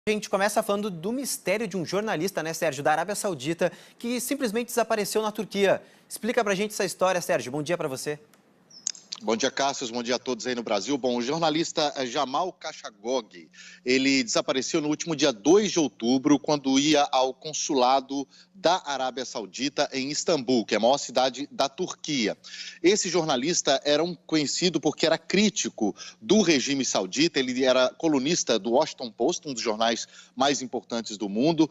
A gente começa falando do mistério de um jornalista, né, Sérgio, da Arábia Saudita, que simplesmente desapareceu na Turquia. Explica pra gente essa história, Sérgio. Bom dia pra você. Bom dia, Cássio. Bom dia a todos aí no Brasil. Bom, o jornalista Jamal Khashoggi, ele desapareceu no último dia 2 de outubro, quando ia ao consulado da Arábia Saudita em Istambul, que é a maior cidade da Turquia. Esse jornalista era conhecido porque era crítico do regime saudita, ele era colunista do Washington Post, um dos jornais mais importantes do mundo,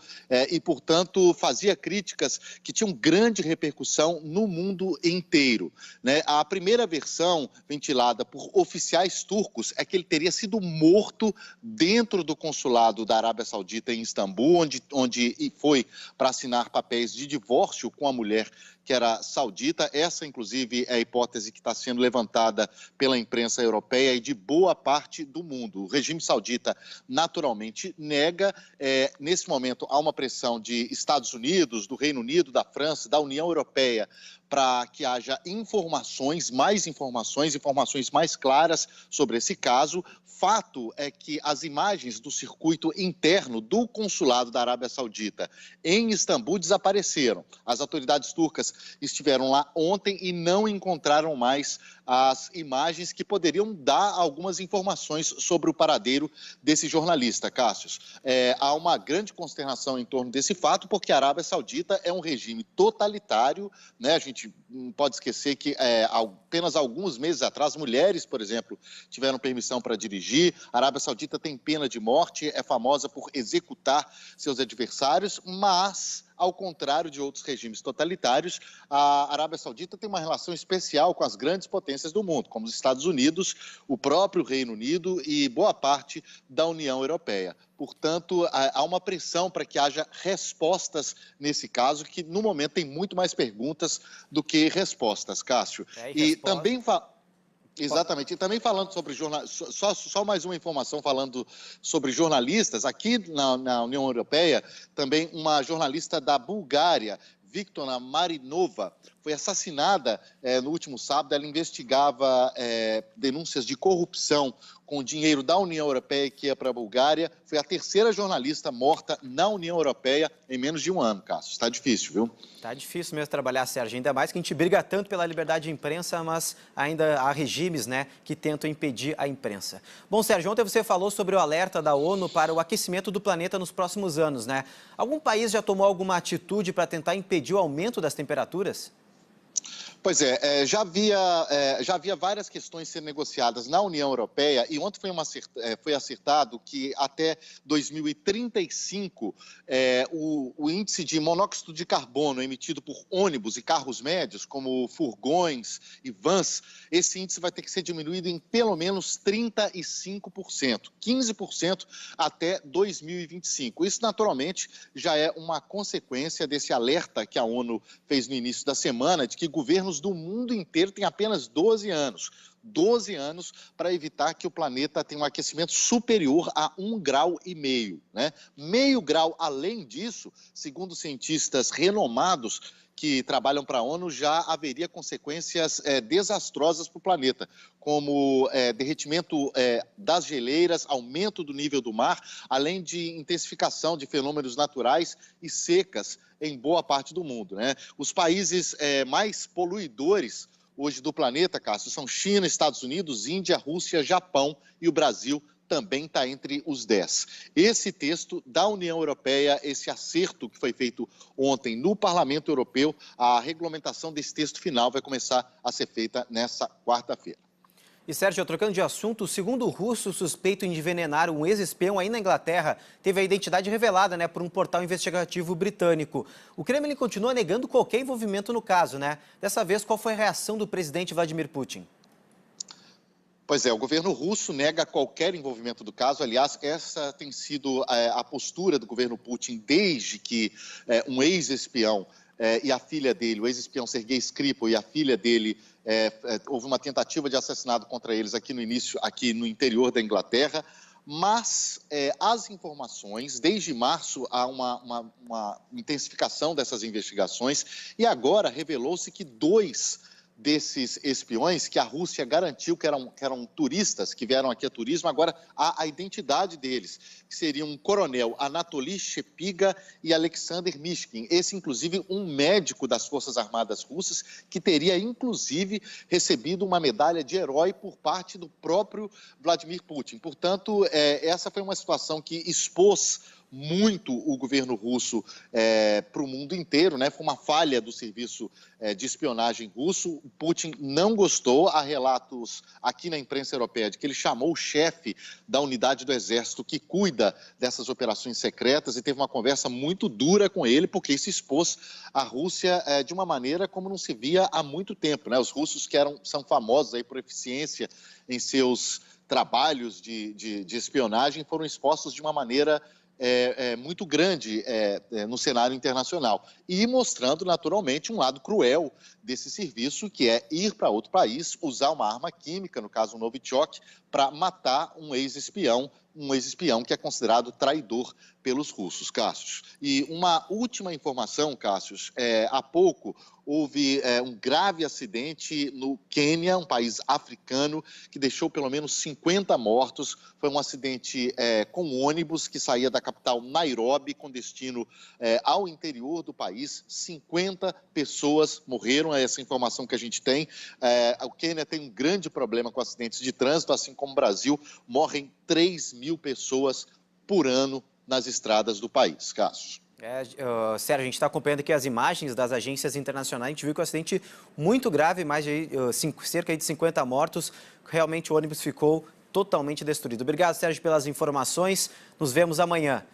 e, portanto, fazia críticas que tinham grande repercussão no mundo inteiro, né? A primeira versão ventilada por oficiais turcos é que ele teria sido morto dentro do consulado da Arábia Saudita em Istambul, onde foi para assinar papéis de divórcio com a mulher que era saudita. Essa, inclusive, é a hipótese que está sendo levantada pela imprensa europeia e de boa parte do mundo. O regime saudita, naturalmente, nega. Nesse momento, há uma pressão de Estados Unidos, do Reino Unido, da França, da União Europeia, para que haja informações mais claras sobre esse caso. Fato é que as imagens do circuito interno do consulado da Arábia Saudita em Istambul desapareceram. As autoridades turcas estiveram lá ontem e não encontraram mais as imagens que poderiam dar algumas informações sobre o paradeiro desse jornalista, Cássio. Há uma grande consternação em torno desse fato, porque a Arábia Saudita é um regime totalitário, né? A gente não pode esquecer que apenas alguns meses atrás, mulheres, por exemplo, tiveram permissão para dirigir. A Arábia Saudita tem pena de morte, é famosa por executar seus adversários, mas, ao contrário de outros regimes totalitários, a Arábia Saudita tem uma relação especial com as grandes potências do mundo, como os Estados Unidos, o próprio Reino Unido e boa parte da União Europeia. Portanto, há uma pressão para que haja respostas nesse caso, que no momento tem muito mais perguntas do que respostas, Cássio. E também... Exatamente. E também falando sobre jornalistas, só mais uma informação falando sobre jornalistas. Aqui na União Europeia, também uma jornalista da Bulgária, Victoria Marinova, foi assassinada no último sábado. Ela investigava denúncias de corrupção com dinheiro da União Europeia que ia para a Bulgária. Foi a terceira jornalista morta na União Europeia em menos de um ano, Cássio. Está difícil, viu? Tá difícil mesmo trabalhar, Sérgio. Ainda mais que a gente briga tanto pela liberdade de imprensa, mas ainda há regimes, né, que tentam impedir a imprensa. Bom, Sérgio, ontem você falou sobre o alerta da ONU para o aquecimento do planeta nos próximos anos, né? Algum país já tomou alguma atitude para tentar impedir o aumento das temperaturas? Pois já havia várias questões sendo negociadas na União Europeia e ontem foi acertado que até 2035 o índice de monóxido de carbono emitido por ônibus e carros médios, como furgões e vans, esse índice vai ter que ser diminuído em pelo menos 35%, 15% até 2025. Isso, naturalmente, já é uma consequência desse alerta que a ONU fez no início da semana, de que governos do mundo inteiro têm apenas 12 anos para evitar que o planeta tenha um aquecimento superior a 1,5 grau, né? Meio grau além disso, segundo cientistas renomados que trabalham para a ONU, já haveria consequências desastrosas para o planeta, como derretimento das geleiras, aumento do nível do mar, além de intensificação de fenômenos naturais e secas em boa parte do mundo, né? Os países mais poluidores hoje do planeta, Cássio, são China, Estados Unidos, Índia, Rússia, Japão e o Brasil também está entre os 10. Esse texto da União Europeia, esse acerto que foi feito ontem no Parlamento Europeu, a regulamentação desse texto final vai começar a ser feita nessa quarta-feira. E, Sérgio, trocando de assunto, o segundo russo suspeito em envenenar um ex-espião aí na Inglaterra teve a identidade revelada, né, por um portal investigativo britânico. O Kremlin continua negando qualquer envolvimento no caso, né? Dessa vez, qual foi a reação do presidente Vladimir Putin? Pois o governo russo nega qualquer envolvimento do caso. Aliás, essa tem sido a postura do governo Putin desde que um ex-espião e a filha dele, o ex-espião Sergei Skripal e a filha dele, houve uma tentativa de assassinato contra eles aqui no interior da Inglaterra. Mas as informações, desde março, há uma intensificação dessas investigações e agora revelou-se que dois desses espiões que a Rússia garantiu que eram turistas que vieram aqui a turismo. Agora, há a identidade deles, que seriam um coronel Anatoly Shepiga e Alexander Mishkin. Esse, inclusive, um médico das Forças Armadas Russas, que teria, inclusive, recebido uma medalha de herói por parte do próprio Vladimir Putin. Portanto, essa foi uma situação que expôs muito o governo russo para o mundo inteiro, né? Foi uma falha do serviço de espionagem russo. O Putin não gostou. Há relatos aqui na imprensa europeia de que ele chamou o chefe da unidade do exército que cuida dessas operações secretas e teve uma conversa muito dura com ele, porque isso expôs a Rússia de uma maneira como não se via há muito tempo, né? Os russos são famosos aí por eficiência em seus trabalhos de espionagem foram expostos de uma maneira muito grande no cenário internacional e mostrando naturalmente um lado cruel desse serviço, que é ir para outro país, usar uma arma química, no caso um Novichok, para matar um ex-espião que é considerado traidor pelos russos, Cássio. E uma última informação, Cássio, há pouco houve um grave acidente no Quênia, um país africano, que deixou pelo menos 50 mortos. Foi um acidente com um ônibus que saía da capital Nairobi com destino ao interior do país. 50 pessoas morreram, é essa informação que a gente tem. O Quênia tem um grande problema com acidentes de trânsito, assim como o Brasil. Morrem 3.000 pessoas por ano nas estradas do país, Cássio. Sérgio, a gente está acompanhando aqui as imagens das agências internacionais. A gente viu que o acidente muito grave, cerca de 50 mortos. Realmente o ônibus ficou totalmente destruído. Obrigado, Sérgio, pelas informações. Nos vemos amanhã.